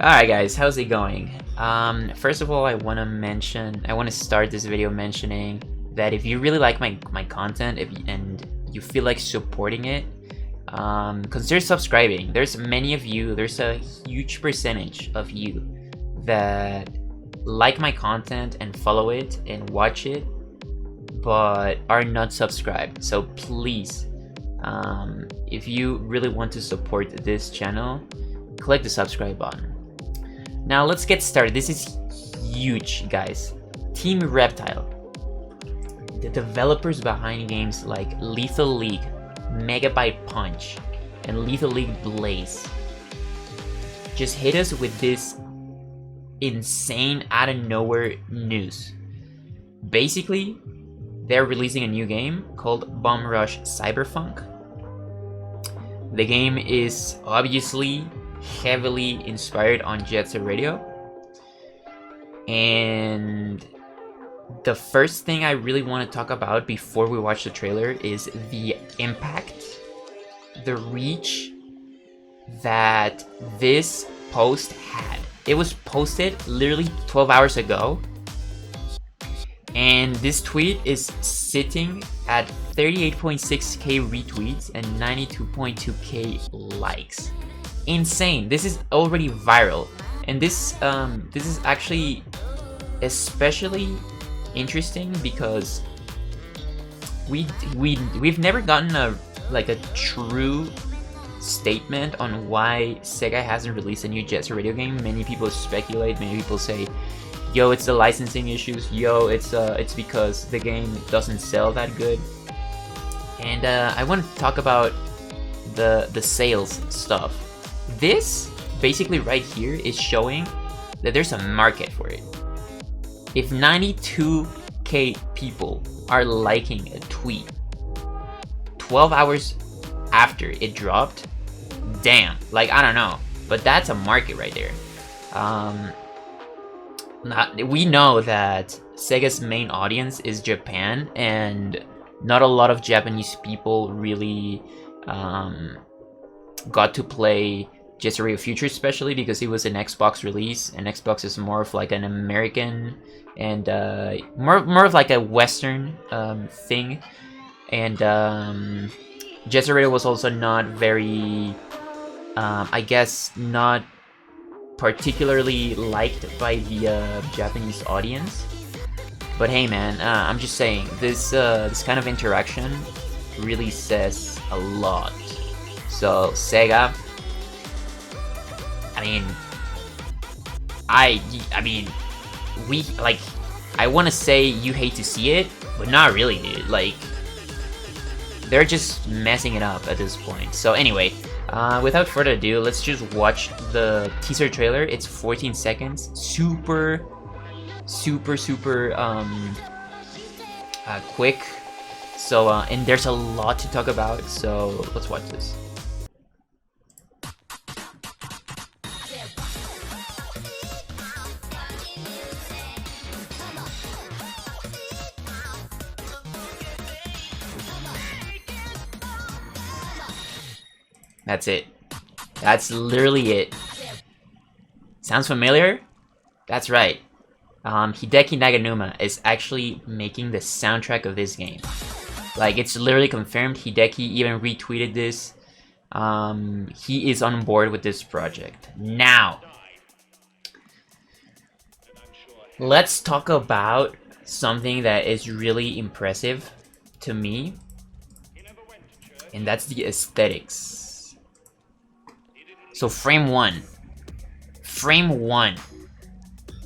Alright guys, how's it going? First of all, I want to start this video mentioning that if you really like my content and you feel like supporting it, consider subscribing. There's many of you, there's a huge percentage of you that like my content and follow it and watch it, but are not subscribed. So please, if you really want to support this channel, click the subscribe button. Now let's get started. This is huge, guys. Team Reptile, the developers behind games like Lethal League, Megabyte Punch, and Lethal League Blaze, just hit us with this insane out of nowhere news. Basically, they're releasing a new game called Bomb Rush Cyberfunk. The game is obviously heavily inspired on Jet Set Radio, and the first thing I really want to talk about before we watch the trailer is the impact, the reach that this post had. It was posted literally 12 hours ago, and this tweet is sitting at 38.6k retweets and 92.2k likes. Insane. This is already viral, and this is actually especially interesting because we've never gotten a true statement on why Sega hasn't released a new Jet Set Radio game. Many people speculate, many people say, yo, it's the licensing issues, yo, it's because the game doesn't sell that good. And I want to talk about the sales stuff. This basically right here is showing that there's a market for it. If 92k people are liking a tweet 12 hours after it dropped, damn, like, I don't know, but that's a market right there. We know that Sega's main audience is Japan, and not a lot of Japanese people really got to play Jet Set Radio Future, especially because it was an Xbox release, and Xbox is more of like an American and more of like a Western thing. And Jet Set Radio was also not very, I guess, not particularly liked by the Japanese audience. But hey, man, I'm just saying, this kind of interaction really says a lot. So Sega, I mean, we, like, I want to say you hate to see it, but not really, dude. Like, they're just messing it up at this point. So anyway, without further ado, let's just watch the teaser trailer. It's 14 seconds, super quick. So and there's a lot to talk about, so let's watch this. That's it. That's literally it. Sounds familiar? That's right. Hideki Naganuma is actually making the soundtrack of this game. Like, it's literally confirmed. Hideki even retweeted this. He is on board with this project. Now, let's talk about something that is really impressive to me, and that's the aesthetics. So frame one,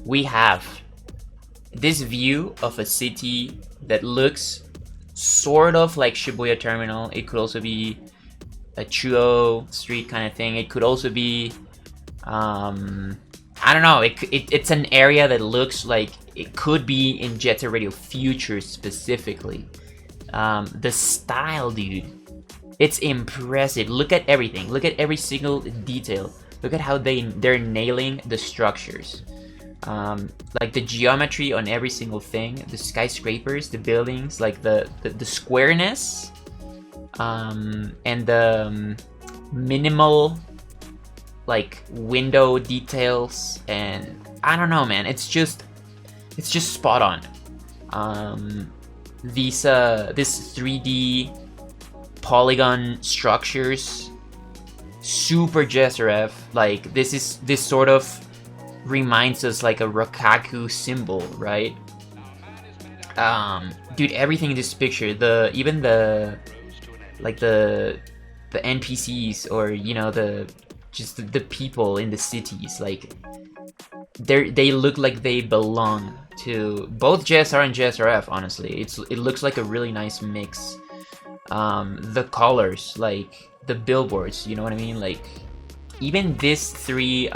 we have this view of a city that looks sort of like Shibuya Terminal. It could also be a Chuo Street kind of thing. It could also be, I don't know, it's an area that looks like it could be in Jet Set Radio Future specifically. The style, dude, it's impressive. Look at everything. Look at every single detail. Look at how they're nailing the structures. Like the geometry on every single thing, the skyscrapers, the buildings, like the squareness, and the minimal like window details, and I don't know, man. It's just spot on. This 3D polygon structures, super JSRF. Like this sort of reminds us like a Rokkaku symbol, right? Dude, everything in this picture, even the NPCs, or you know, the people in the cities, like they look like they belong to both JSR and JSRF. Honestly, it looks like a really nice mix. The colors, like the billboards, you know what I mean? Like even these three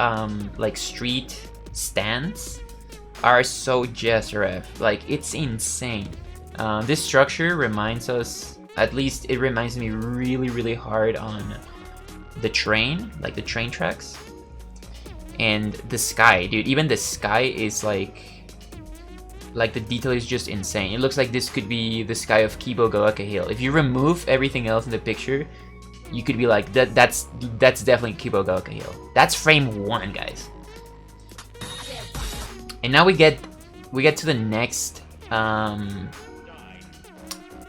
like street stands are so JSRF. Like it's insane. This structure reminds us, at least it reminds me really hard on the train, like the train tracks. And the sky, dude, even the sky is like the detail is just insane. It looks like this could be the sky of Kibogaoka Hill. If you remove everything else in the picture, you could be like, that's definitely Kibogaoka Hill. That's frame 1, guys. And now we get to the next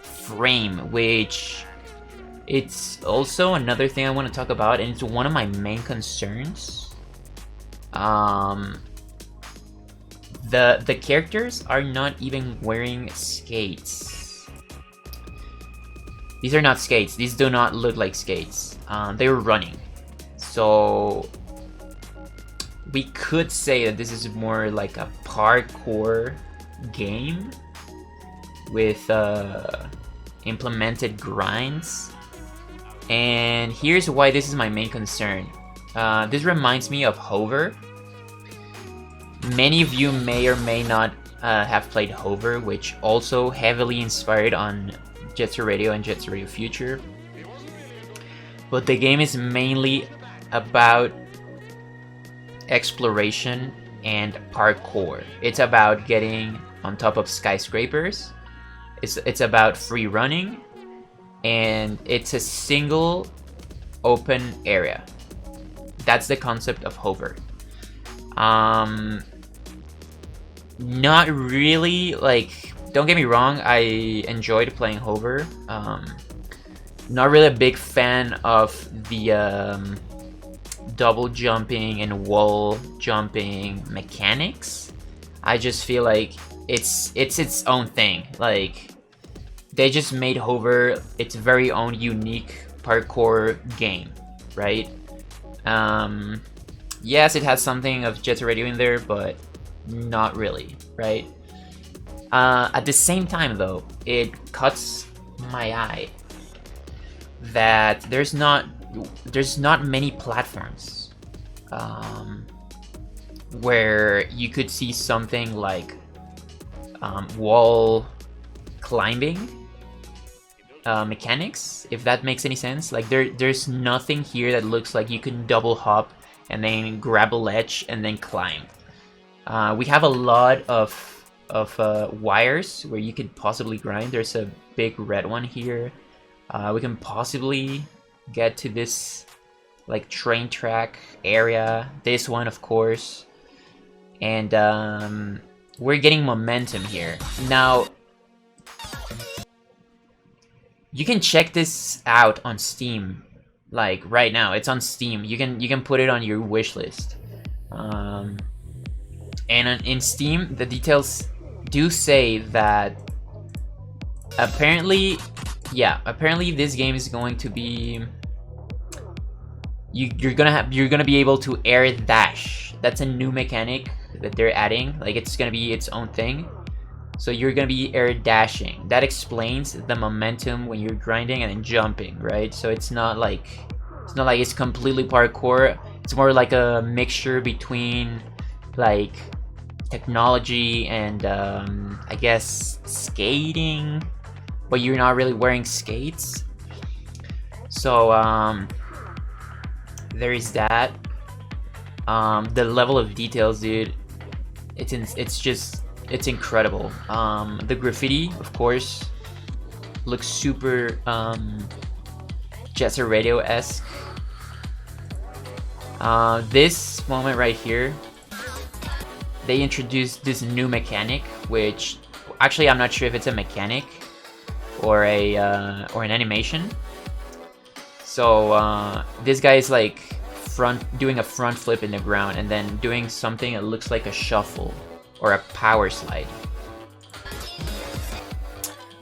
frame, which it's also another thing I want to talk about, and it's one of my main concerns. The characters are not even wearing skates. These are not skates. These do not look like skates. They're running. So we could say that this is more like a parkour game with implemented grinds. And here's why this is my main concern. This reminds me of Hover. Many of you may or may not have played Hover, which also heavily inspired on Jet Set Radio and Jet Set Radio Future. But the game is mainly about exploration and parkour. It's about getting on top of skyscrapers. It's about free running, and it's a single open area. That's the concept of Hover. Not really, like, don't get me wrong, I enjoyed playing Hover. Not really a big fan of the double jumping and wall jumping mechanics. I just feel like it's its own thing. Like, they just made Hover its very own unique parkour game, right? Yes, it has something of Jet Set Radio in there, but not really, right? At the same time, though, it cuts my eye that there's not many platforms where you could see something like wall climbing mechanics, if that makes any sense. Like there's nothing here that looks like you can double hop and then grab a ledge and then climb. We have a lot of wires where you could possibly grind. There's a big red one here. We can possibly get to this like train track area. This one, of course. And we're getting momentum here. Now, you can check this out on Steam. Like right now, it's on Steam. You can put it on your wish list. And in Steam, the details do say that apparently this game is going to be you're gonna be able to air dash. That's a new mechanic that they're adding. Like it's gonna be its own thing. So you're gonna be air dashing. That explains the momentum when you're grinding and then jumping, right? So it's not like it's completely parkour. It's more like a mixture between like technology and I guess skating, but you're not really wearing skates. So there is that. The level of details, dude, it's incredible. The graffiti, of course, looks super Jet Set Radio-esque. This moment right here, they introduced this new mechanic, which actually I'm not sure if it's a mechanic or an animation. So this guy is like doing a front flip in the ground and then doing something that looks like a shuffle or a power slide.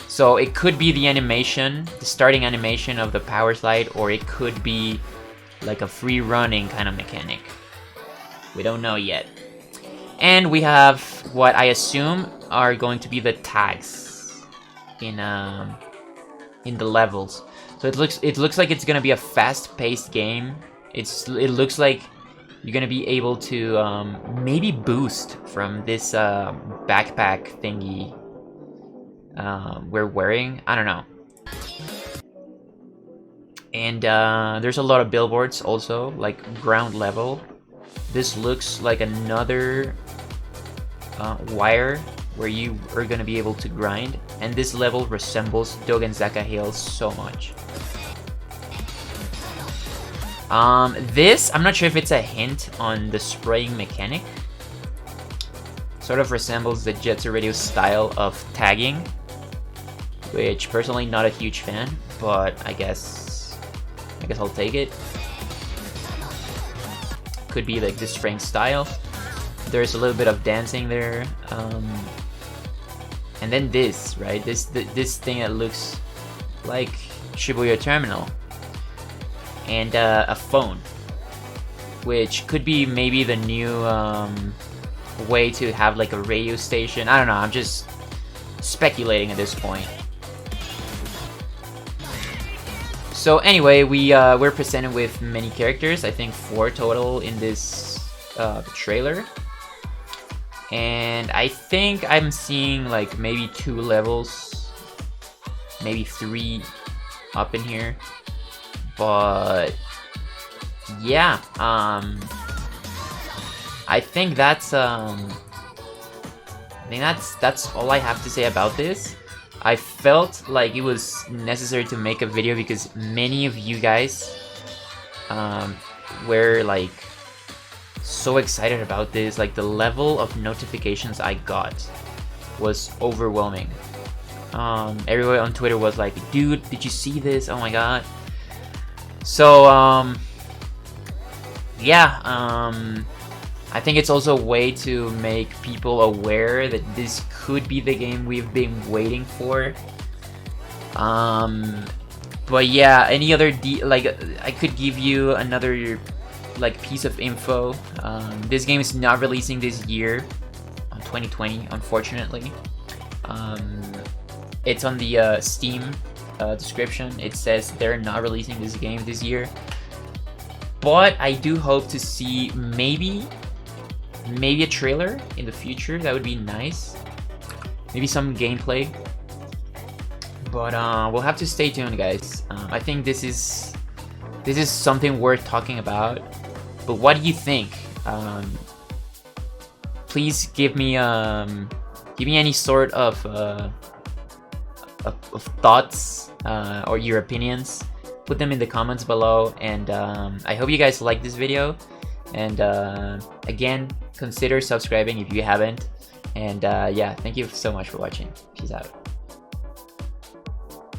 So it could be the animation, the starting animation of the power slide, or it could be like a free running kind of mechanic. We don't know yet. And we have what I assume are going to be the tags in the levels. So it looks like it's gonna be a fast-paced game. It looks like you're gonna be able to maybe boost from this backpack thingy we're wearing. I don't know. And there's a lot of billboards also, like ground level. This looks like another wire where you are gonna be able to grind, and this level resembles Dogenzaka Hills so much. This, I'm not sure if it's a hint on the spraying mechanic. Sort of resembles the Jetsu Radio style of tagging, which personally not a huge fan, but I guess I'll take it. Could be like this spraying style. There's a little bit of dancing there, and then this, right? This thing that looks like Shibuya Terminal, and a phone, which could be maybe the new way to have like a radio station. I don't know. I'm just speculating at this point. So anyway, we're presented with many characters. I think 4 total in this trailer. And I think I'm seeing like maybe 2 levels, maybe 3 up in here. But yeah, I think that's all I have to say about this. I felt like it was necessary to make a video because many of you guys were like so excited about this. Like the level of notifications I got was overwhelming. Everyone on Twitter was like, dude, did you see this? Oh my god. So yeah, I think it's also a way to make people aware that this could be the game we've been waiting for. But yeah, any other like I could give you another like piece of info. This game is not releasing this year, on 2020, unfortunately. It's on the Steam description. It says they're not releasing this game this year. But I do hope to see maybe a trailer in the future. That would be nice. Maybe some gameplay. But we'll have to stay tuned, guys. I think this is something worth talking about. But what do you think? Please give me any sort of thoughts or your opinions. Put them in the comments below, and I hope you guys like this video. And again, consider subscribing if you haven't. And yeah, thank you so much for watching. Peace out.